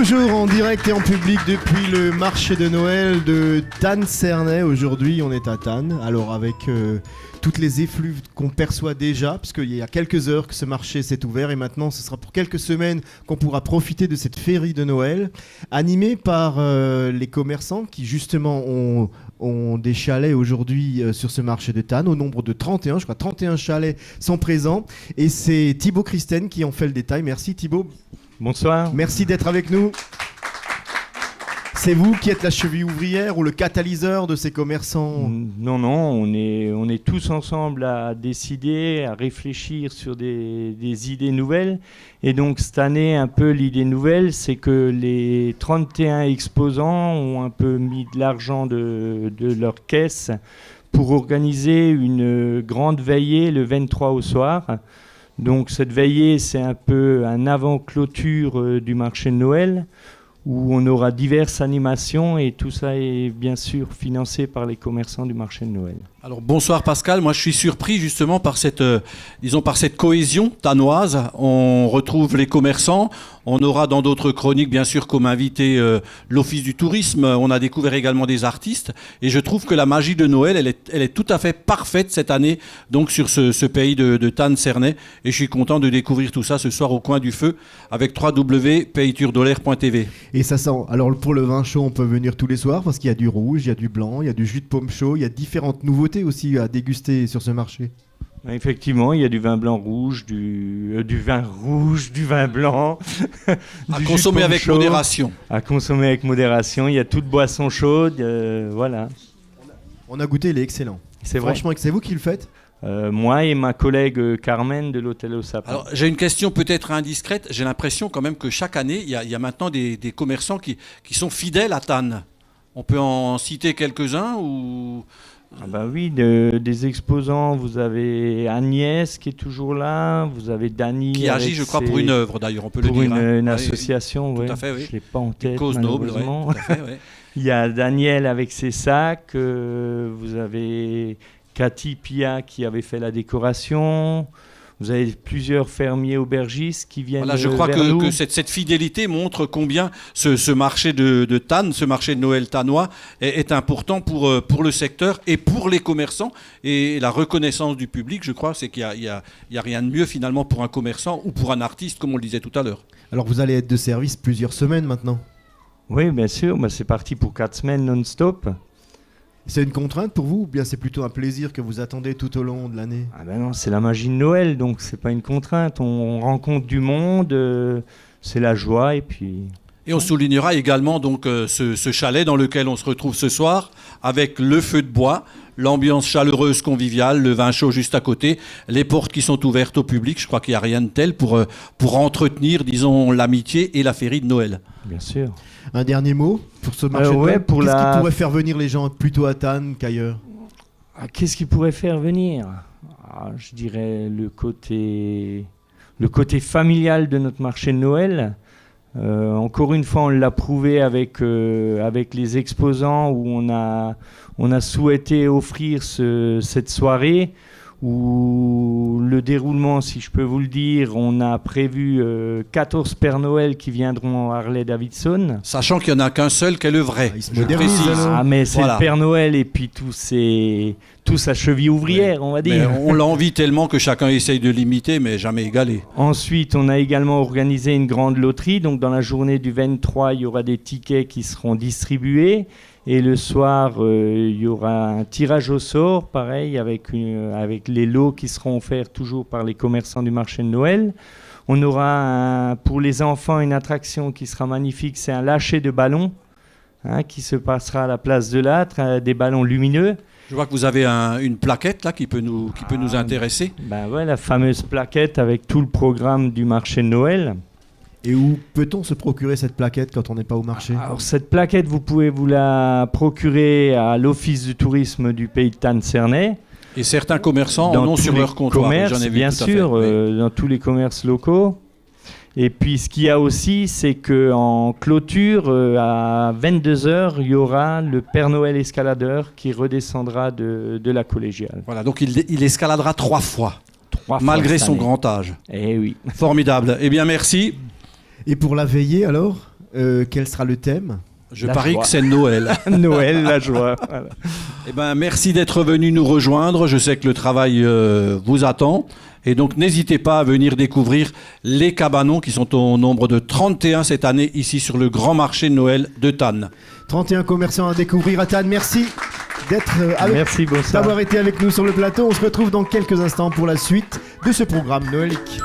Toujours en direct et en public depuis le marché de Noël de Tannes-Cernay. Aujourd'hui, on est à Tannes. Alors avec toutes les effluves qu'on perçoit déjà, parce qu'il y a quelques heures que ce marché s'est ouvert et maintenant ce sera pour quelques semaines qu'on pourra profiter de cette féerie de Noël, animée par les commerçants qui justement ont des chalets aujourd'hui sur ce marché de Tannes, au nombre de 31, je crois 31 chalets sont présents. Et c'est Thibaut Christen qui en fait le détail. Merci Thibaut. Bonsoir. Merci d'être avec nous. C'est vous qui êtes la cheville ouvrière ou le catalyseur de ces commerçants? Non, on est tous ensemble à décider, à réfléchir sur des idées nouvelles. Et donc cette année, un peu l'idée nouvelle, c'est que les 31 exposants ont un peu mis de l'argent de leur caisse pour organiser une grande veillée le 23 au soir. Donc cette veillée, c'est un peu un avant-clôture du marché de Noël où on aura diverses animations et tout ça est bien sûr financé par les commerçants du marché de Noël. Alors bonsoir Pascal, moi je suis surpris justement par cette cohésion tannoise. On retrouve les commerçants, on aura dans d'autres chroniques bien sûr comme invité l'Office du tourisme, on a découvert également des artistes et je trouve que la magie de Noël elle est tout à fait parfaite cette année donc sur ce pays de Tannes-Cernay et je suis content de découvrir tout ça ce soir au coin du feu avec www.payturdolaire.tv. Et ça sent, alors pour le vin chaud on peut venir tous les soirs parce qu'il y a du rouge, il y a du blanc, il y a du jus de pomme chaud, il y a différentes nouveautés aussi à déguster sur ce marché. Effectivement, il y a du vin blanc rouge, du vin rouge, du vin blanc. À consommer avec modération. À consommer avec modération. Il y a toute boisson chaude, voilà. On a goûté, il est excellent. C'est vrai. Franchement, c'est vous qui le faites? Moi et ma collègue Carmen de l'Hôtel au Sapin. Alors j'ai une question peut-être indiscrète. J'ai l'impression quand même que chaque année, il y a maintenant des commerçants qui sont fidèles à Tannes. On peut en citer quelques-uns ou... Ah bah oui, des exposants, vous avez Agnès qui est toujours là, vous avez Dany qui agit je crois pour une œuvre d'ailleurs, on peut le dire. Pour une association, oui. Tout à fait, oui. Je ne l'ai pas en tête, une cause noble, oui, tout à fait, oui. Il y a Daniel avec ses sacs, vous avez Cathy Pia qui avait fait la décoration. Vous avez plusieurs fermiers aubergistes qui viennent voilà, je crois vers nous. Que cette fidélité montre combien ce marché de Tannes, ce marché de Noël tannois est important pour le secteur et pour les commerçants. Et la reconnaissance du public, je crois, c'est qu'il y a rien de mieux finalement pour un commerçant ou pour un artiste, comme on le disait tout à l'heure. Alors vous allez être de service plusieurs semaines maintenant? Oui, bien sûr. C'est parti pour 4 semaines non-stop. C'est une contrainte pour vous ou bien c'est plutôt un plaisir que vous attendez tout au long de l'année? Ah ben non, c'est la magie de Noël, donc c'est pas une contrainte. On rencontre du monde, c'est la joie et puis... Et on soulignera également donc ce chalet dans lequel on se retrouve ce soir avec le feu de bois, l'ambiance chaleureuse conviviale, le vin chaud juste à côté, les portes qui sont ouvertes au public. Je crois qu'il n'y a rien de tel pour entretenir, disons, l'amitié et la féerie de Noël. Bien sûr. Un dernier mot pour ce marché de Noël. Qu'est-ce qui pourrait faire venir les gens plutôt à Tannes qu'ailleurs? Qu'est-ce qui pourrait faire venir? Je dirais le côté familial de notre marché de Noël. Encore une fois, on l'a prouvé avec les exposants où on a souhaité offrir cette soirée où le déroulement, si je peux vous le dire, on a prévu 14 Pères Noël qui viendront à Harley-Davidson. Sachant qu'il n'y en a qu'un seul qui est le vrai. Il se modernise. Mais c'est voilà. Le Père Noël et puis tout sa cheville ouvrière, oui. On va dire. Mais on l'envie tellement que chacun essaye de l'imiter, mais jamais égalé. Ensuite, on a également organisé une grande loterie. Donc dans la journée du 23, il y aura des tickets qui seront distribués. Et le soir, il y aura un tirage au sort, pareil, avec les lots qui seront offerts toujours par les commerçants du marché de Noël. On aura pour les enfants une attraction qui sera magnifique, c'est un lâcher de ballons qui se passera à la place de l'âtre, des ballons lumineux. Je vois que vous avez une plaquette là qui peut nous intéresser. Ouais, la fameuse plaquette avec tout le programme du marché de Noël. Et où peut-on se procurer cette plaquette quand on n'est pas au marché? Alors cette plaquette, vous pouvez vous la procurer à l'Office du tourisme du pays de Tannes-Cernay. Et certains commerçants en ont sur leur comptoir. J'en ai vu bien sûr, dans tous les commerces locaux. Et puis ce qu'il y a aussi, c'est qu'en clôture, à 22h, il y aura le Père Noël escaladeur qui redescendra de la collégiale. Voilà, donc il escaladera 3 fois. Malgré son grand âge. Eh oui. Formidable. Eh bien, merci. Et pour la veillée alors, Quel sera le thème ? Je La parie joie. que c'est Noël. Noël, la joie. Voilà. Eh ben, merci d'être venu nous rejoindre. Je sais que le travail vous attend. Et donc, n'hésitez pas à venir découvrir les cabanons qui sont au nombre de 31 cette année ici sur le grand marché de Noël de Thann. 31 commerçants à découvrir à Thann. Merci Merci, bonsoir. d'avoir été avec nous sur le plateau. On se retrouve dans quelques instants pour la suite de ce programme noëlique.